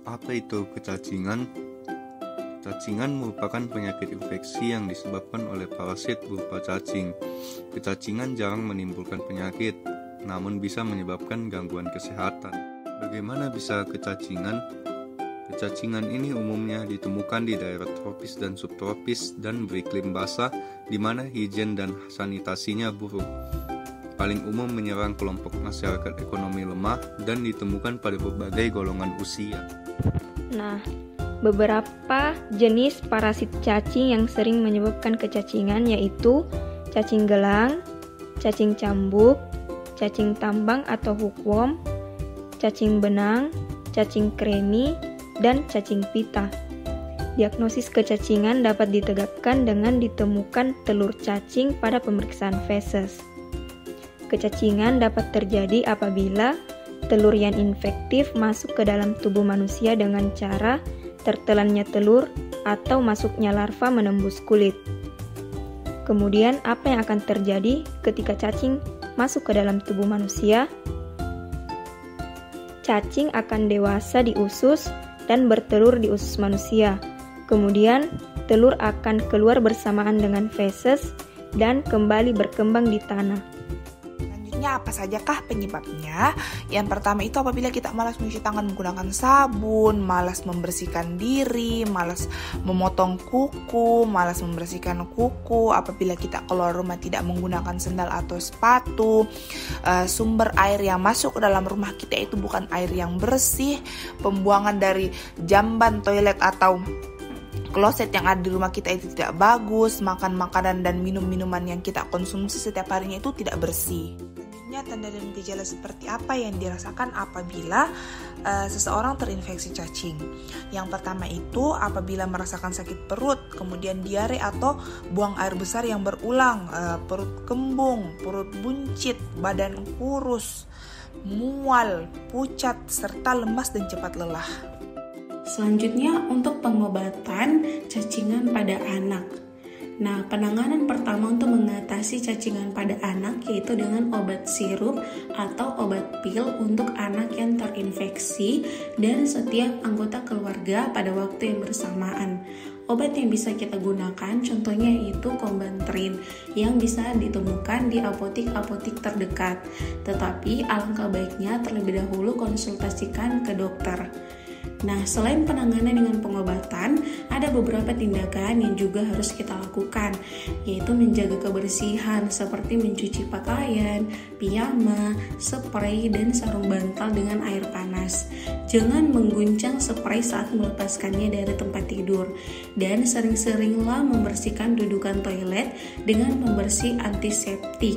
Apa itu kecacingan? Cacingan merupakan penyakit infeksi yang disebabkan oleh parasit berupa cacing. Kecacingan jarang menimbulkan penyakit, namun bisa menyebabkan gangguan kesehatan. Bagaimana bisa kecacingan? Kecacingan ini umumnya ditemukan di daerah tropis dan subtropis dan beriklim basah, di mana higien dan sanitasinya buruk. Paling umum menyerang kelompok masyarakat ekonomi lemah dan ditemukan pada berbagai golongan usia. Nah, beberapa jenis parasit cacing yang sering menyebabkan kecacingan yaitu cacing gelang, cacing cambuk, cacing tambang atau hookworm, cacing benang, cacing kremi, dan cacing pita. Diagnosis kecacingan dapat ditegakkan dengan ditemukan telur cacing pada pemeriksaan feses. Kecacingan dapat terjadi apabila telur yang infektif masuk ke dalam tubuh manusia dengan cara tertelannya telur atau masuknya larva menembus kulit. Kemudian, apa yang akan terjadi ketika cacing masuk ke dalam tubuh manusia? Cacing akan dewasa di usus dan bertelur di usus manusia. Kemudian, telur akan keluar bersamaan dengan feses dan kembali berkembang di tanah. Apa sajakah penyebabnya? Yang pertama itu apabila kita malas mencuci tangan menggunakan sabun, malas membersihkan diri, malas memotong kuku, malas membersihkan kuku, apabila kita keluar rumah tidak menggunakan sendal atau sepatu, sumber air yang masuk ke dalam rumah kita itu bukan air yang bersih, pembuangan dari jamban toilet atau kloset yang ada di rumah kita itu tidak bagus, makan makanan dan minum-minuman yang kita konsumsi setiap harinya itu tidak bersih. Tanda dan gejala seperti apa yang dirasakan apabila seseorang terinfeksi cacing. Yang pertama itu apabila merasakan sakit perut, kemudian diare atau buang air besar yang berulang, perut kembung, perut buncit, badan kurus, mual, pucat, serta lemas dan cepat lelah. Selanjutnya untuk pengobatan cacingan pada anak. Nah, penanganan pertama untuk mengatasi cacingan pada anak yaitu dengan obat sirup atau obat pil untuk anak yang terinfeksi dan setiap anggota keluarga pada waktu yang bersamaan. Obat yang bisa kita gunakan contohnya yaitu Combantrin yang bisa ditemukan di apotik-apotik terdekat. Tetapi alangkah baiknya terlebih dahulu konsultasikan ke dokter. Nah, selain penanganan dengan pengobatan, ada beberapa tindakan yang juga harus kita lakukan, yaitu menjaga kebersihan seperti mencuci pakaian, piyama, spray, dan sarung bantal dengan air panas. Jangan mengguncang spray saat melepaskannya dari tempat tidur, dan sering-seringlah membersihkan dudukan toilet dengan pembersih antiseptik.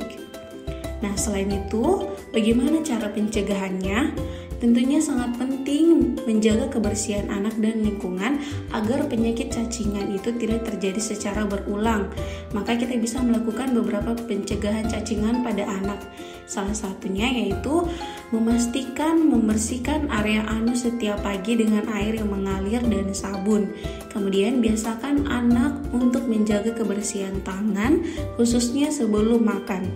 Nah, selain itu, bagaimana cara pencegahannya? Tentunya sangat penting menjaga kebersihan anak dan lingkungan agar penyakit cacingan itu tidak terjadi secara berulang. Maka kita bisa melakukan beberapa pencegahan cacingan pada anak. Salah satunya yaitu memastikan membersihkan area anus setiap pagi dengan air yang mengalir dan sabun. Kemudian biasakan anak untuk menjaga kebersihan tangan khususnya sebelum makan.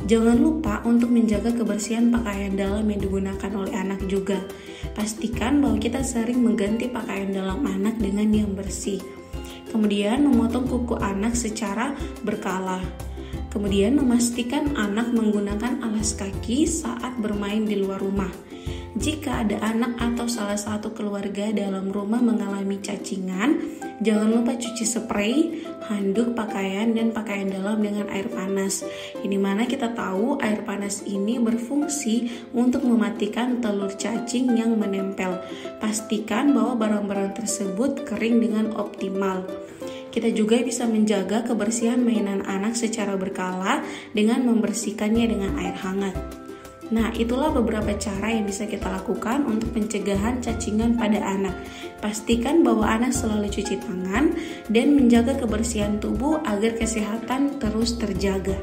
Jangan lupa untuk menjaga kebersihan pakaian dalam yang digunakan oleh anak juga. Pastikan bahwa kita sering mengganti pakaian dalam anak dengan yang bersih. Kemudian memotong kuku anak secara berkala. Kemudian memastikan anak menggunakan alas kaki saat bermain di luar rumah. Jika ada anak atau salah satu keluarga dalam rumah mengalami cacingan, jangan lupa cuci spray, handuk pakaian, dan pakaian dalam dengan air panas. Ini mana kita tahu air panas ini berfungsi untuk mematikan telur cacing yang menempel. Pastikan bahwa barang-barang tersebut kering dengan optimal. Kita juga bisa menjaga kebersihan mainan anak secara berkala dengan membersihkannya dengan air hangat. Nah, itulah beberapa cara yang bisa kita lakukan untuk pencegahan cacingan pada anak. Pastikan bahwa anak selalu cuci tangan dan menjaga kebersihan tubuh agar kesehatan terus terjaga.